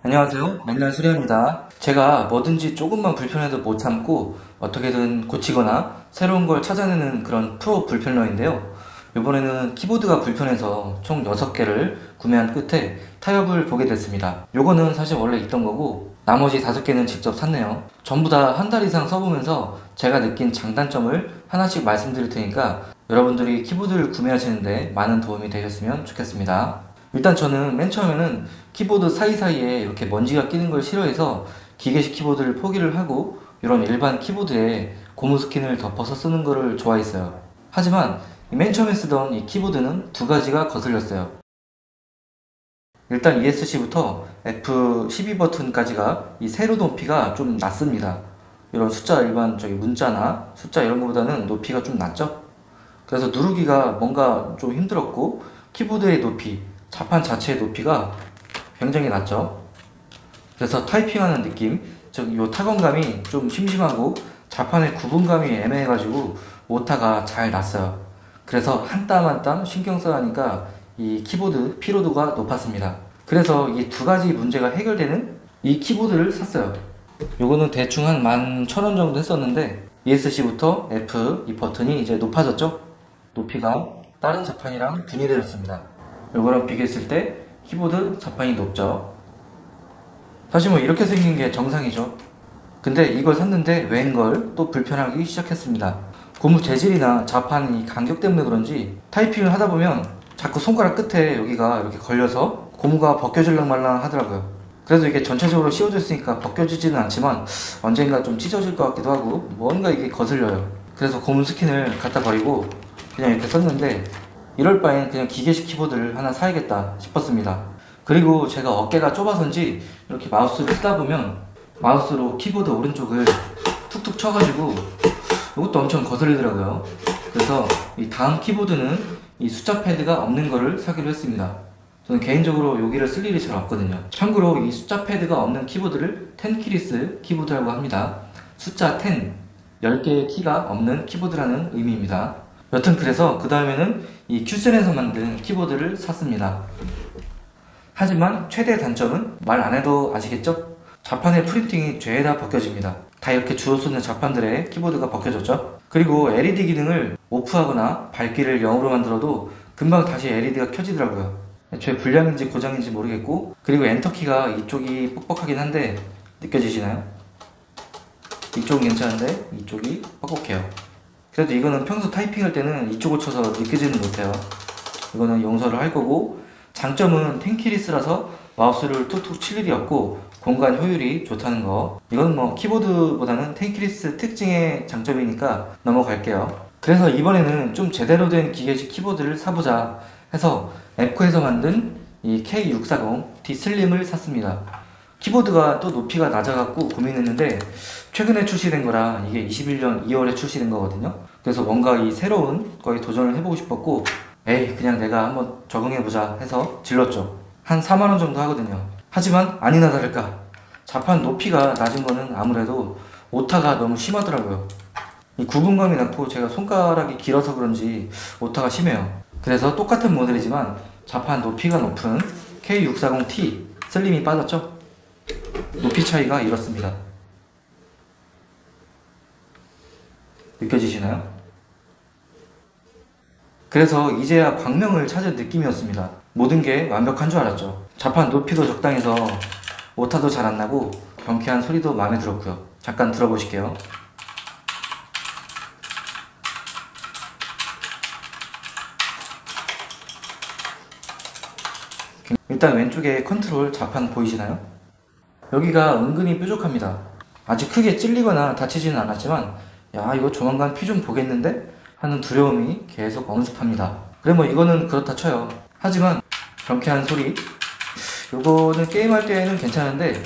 안녕하세요. 맨날 수리합니다. 제가 뭐든지 조금만 불편해도 못 참고 어떻게든 고치거나 새로운 걸 찾아내는 그런 프로 불편러인데요. 이번에는 키보드가 불편해서 총 6개를 구매한 끝에 타협을 보게 됐습니다. 요거는 사실 원래 있던 거고 나머지 5개는 직접 샀네요. 전부 다 한 달 이상 써보면서 제가 느낀 장단점을 하나씩 말씀드릴 테니까 여러분들이 키보드를 구매하시는데 많은 도움이 되셨으면 좋겠습니다. 일단 저는 맨 처음에는 키보드 사이사이에 이렇게 먼지가 끼는 걸 싫어해서 기계식 키보드를 포기를 하고 이런 일반 키보드에 고무 스킨을 덮어서 쓰는 거를 좋아했어요. 하지만 맨 처음에 쓰던 이 키보드는 두 가지가 거슬렸어요. 일단 ESC부터 F12 버튼까지가 이 세로 높이가 좀 낮습니다. 이런 숫자 일반 문자나 숫자 이런 것보다는 높이가 좀 낮죠? 그래서 누르기가 뭔가 좀 힘들었고 키보드의 높이, 자판 자체의 높이가 굉장히 낮죠. 그래서 타이핑하는 느낌, 즉 요 타건감이 좀 심심하고 자판의 구분감이 애매해가지고 오타가 잘 났어요. 그래서 한 땀 한 땀 신경 써야 하니까 이 키보드 피로도가 높았습니다. 그래서 이 두 가지 문제가 해결되는 이 키보드를 샀어요. 요거는 대충 한 11,000원 정도 했었는데 ESC부터 F 이 버튼이 이제 높아졌죠. 높이가 다른 자판이랑 분리되었습니다. 요거랑 비교했을 때 키보드 자판이 높죠. 사실 뭐 이렇게 생긴 게 정상이죠. 근데 이걸 샀는데 웬걸 또 불편하기 시작했습니다. 고무 재질이나 자판 이 간격 때문에 그런지 타이핑을 하다 보면 자꾸 손가락 끝에 여기가 이렇게 걸려서 고무가 벗겨질랑 말랑 하더라고요. 그래도 이게 전체적으로 씌워져 있으니까 벗겨지지는 않지만 언젠가 좀 찢어질 것 같기도 하고 뭔가 이게 거슬려요. 그래서 고무 스킨을 갖다 버리고 그냥 이렇게 썼는데 이럴 바엔 그냥 기계식 키보드를 하나 사야겠다 싶었습니다. 그리고 제가 어깨가 좁아서인지 이렇게 마우스를 쓰다 보면 마우스로 키보드 오른쪽을 툭툭 쳐가지고 이것도 엄청 거슬리더라고요. 그래서 이 다음 키보드는 이 숫자 패드가 없는 거를 사기로 했습니다. 저는 개인적으로 여기를 쓸 일이 잘 없거든요. 참고로 이 숫자 패드가 없는 키보드를 10키리스 키보드라고 합니다. 숫자 10, 10개의 키가 없는 키보드라는 의미입니다. 여튼 그래서 그 다음에는 이 큐센에서 만든 키보드를 샀습니다. 하지만 최대 단점은 말 안해도 아시겠죠? 자판의 프린팅이 죄다 벗겨집니다. 다 이렇게 주로 쓰는 자판들의 키보드가 벗겨졌죠? 그리고 LED 기능을 오프하거나 밝기를 0으로 만들어도 금방 다시 LED가 켜지더라고요. 애초에 불량인지 고장인지 모르겠고, 그리고 엔터키가 이쪽이 뻑뻑하긴 한데 느껴지시나요? 이쪽은 괜찮은데 이쪽이 뻑뻑해요. 그래도 이거는 평소 타이핑할 때는 이쪽을 쳐서 느끼지는 못해요. 이거는 용서를 할 거고, 장점은 10키리스라서 마우스를 툭툭 칠 일이 없고 공간 효율이 좋다는 거. 이건 뭐 키보드보다는 10키리스 특징의 장점이니까 넘어갈게요. 그래서 이번에는 좀 제대로 된 기계식 키보드를 사보자 해서 앱코에서 만든 이 K640D 슬림을 샀습니다. 키보드가 또 높이가 낮아갖고 고민했는데 최근에 출시된 거라 이게 21년 2월에 출시된 거거든요. 그래서 뭔가 이 새로운 거에 도전을 해보고 싶었고, 에이 그냥 내가 한번 적응해보자 해서 질렀죠. 한 4만원 정도 하거든요. 하지만 아니나 다를까 자판 높이가 낮은 거는 아무래도 오타가 너무 심하더라고요. 이 구분감이 낮고 제가 손가락이 길어서 그런지 오타가 심해요. 그래서 똑같은 모델이지만 자판 높이가 높은 K640T 슬림이 빠졌죠. 높이 차이가 이렇습니다. 느껴지시나요? 그래서 이제야 광명을 찾은 느낌이었습니다. 모든 게 완벽한 줄 알았죠. 자판 높이도 적당해서 오타도 잘 안 나고 경쾌한 소리도 마음에 들었고요. 잠깐 들어보실게요. 일단 왼쪽에 컨트롤 자판 보이시나요? 여기가 은근히 뾰족합니다. 아직 크게 찔리거나 다치지는 않았지만 야 이거 조만간 피 좀 보겠는데? 하는 두려움이 계속 엄습합니다. 그래 뭐 이거는 그렇다 쳐요. 하지만 경쾌한 소리, 요거는 게임할 때는 괜찮은데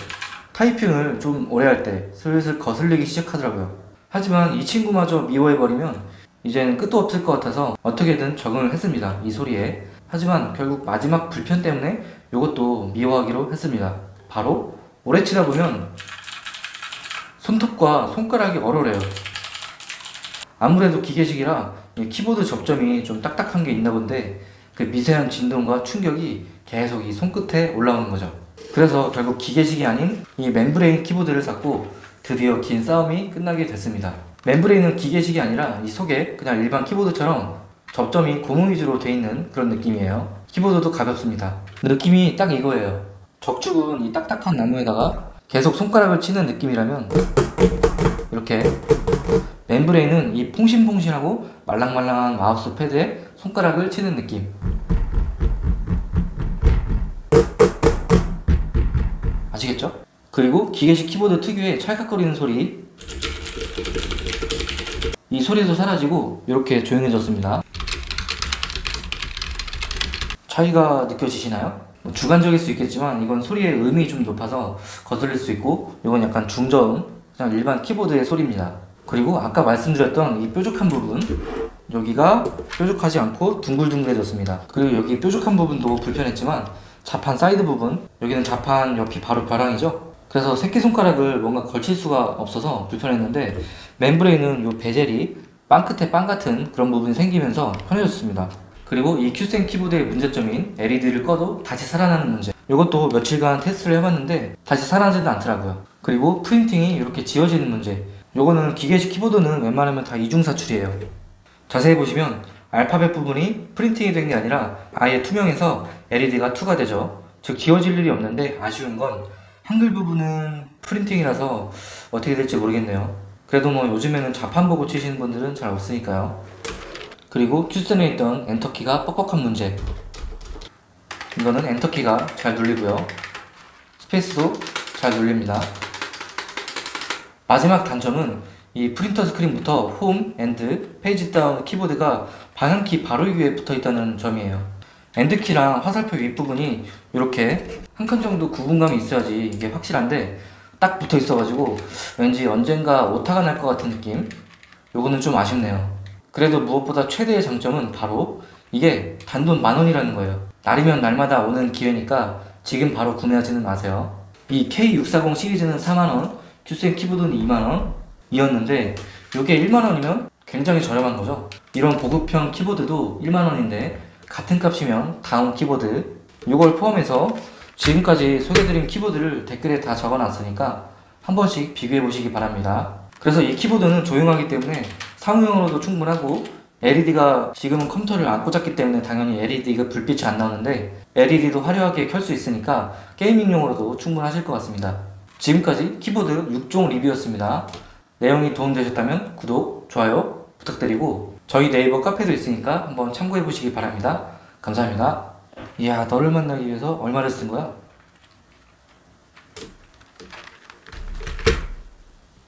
타이핑을 좀 오래 할 때 슬슬 거슬리기 시작하더라고요. 하지만 이 친구마저 미워해버리면 이제는 끝도 없을 것 같아서 어떻게든 적응을 했습니다, 이 소리에. 하지만 결국 마지막 불편 때문에 요것도 미워하기로 했습니다. 바로 오래 치다 보면 손톱과 손가락이 얼얼해요. 아무래도 기계식이라 키보드 접점이 좀 딱딱한 게 있나 본데 그 미세한 진동과 충격이 계속 이 손끝에 올라오는 거죠. 그래서 결국 기계식이 아닌 이 멤브레인 키보드를 샀고 드디어 긴 싸움이 끝나게 됐습니다. 멤브레인은 기계식이 아니라 이 속에 그냥 일반 키보드처럼 접점이 고무 위주로 돼 있는 그런 느낌이에요. 키보드도 가볍습니다. 느낌이 딱 이거예요. 적축은 이 딱딱한 나무에다가 계속 손가락을 치는 느낌이라면, 이렇게 멤브레인은 이 퐁신퐁신하고 말랑말랑한 마우스 패드에 손가락을 치는 느낌. 아시겠죠? 그리고 기계식 키보드 특유의 찰칵거리는 소리, 이 소리도 사라지고 이렇게 조용해졌습니다. 차이가 느껴지시나요? 주관적일 수 있겠지만 이건 소리의 음이 좀 높아서 거슬릴 수 있고, 이건 약간 중저음, 그냥 일반 키보드의 소리입니다. 그리고 아까 말씀드렸던 이 뾰족한 부분, 여기가 뾰족하지 않고 둥글둥글해졌습니다. 그리고 여기 뾰족한 부분도 불편했지만 자판 사이드 부분, 여기는 자판 옆이 바로 벼랑이죠. 그래서 새끼손가락을 뭔가 걸칠 수가 없어서 불편했는데, 멤브레인은 이 베젤이 빵 끝에 빵 같은 그런 부분이 생기면서 편해졌습니다. 그리고 이 큐센 키보드의 문제점인 LED를 꺼도 다시 살아나는 문제, 이것도 며칠간 테스트를 해봤는데 다시 살아나지는 않더라고요. 그리고 프린팅이 이렇게 지워지는 문제, 요거는 기계식 키보드는 웬만하면 다 이중사출이에요. 자세히 보시면 알파벳 부분이 프린팅이 된 게 아니라 아예 투명해서 LED가 투가 되죠. 즉 지워질 일이 없는데, 아쉬운 건 한글 부분은 프린팅이라서 어떻게 될지 모르겠네요. 그래도 뭐 요즘에는 자판 보고 치시는 분들은 잘 없으니까요. 그리고 큐센에 있던 엔터키가 뻑뻑한 문제, 이거는 엔터키가 잘 눌리고요. 스페이스도 잘 눌립니다. 마지막 단점은 이 프린터 스크린부터 홈, 엔드, 페이지 다운 키보드가 방향키 바로 위에 붙어 있다는 점이에요. 엔드키랑 화살표 윗부분이 이렇게 한 칸 정도 구분감이 있어야지 이게 확실한데, 딱 붙어 있어가지고 왠지 언젠가 오타가 날 것 같은 느낌, 요거는 좀 아쉽네요. 그래도 무엇보다 최대의 장점은 바로 이게 단돈 10,000원이라는 거예요. 날이면 날마다 오는 기회니까 지금 바로 구매하지는 마세요. 이 K640 시리즈는 40,000원, 큐센 키보드는 20,000원 이었는데, 요게 10,000원이면 굉장히 저렴한 거죠. 이런 고급형 키보드도 10,000원인데 같은 값이면 다운 키보드, 요걸 포함해서 지금까지 소개해드린 키보드를 댓글에 다 적어놨으니까 한 번씩 비교해 보시기 바랍니다. 그래서 이 키보드는 조용하기 때문에 사무용으로도 충분하고, LED가 지금은 컴퓨터를 안 꽂았기 때문에 당연히 LED가 불빛이 안 나오는데 LED도 화려하게 켤 수 있으니까 게이밍용으로도 충분하실 것 같습니다. 지금까지 키보드 6종 리뷰였습니다. 내용이 도움되셨다면 구독, 좋아요 부탁드리고, 저희 네이버 카페도 있으니까 한번 참고해 보시기 바랍니다. 감사합니다. 이야, 너를 만나기 위해서 얼마를 쓴 거야?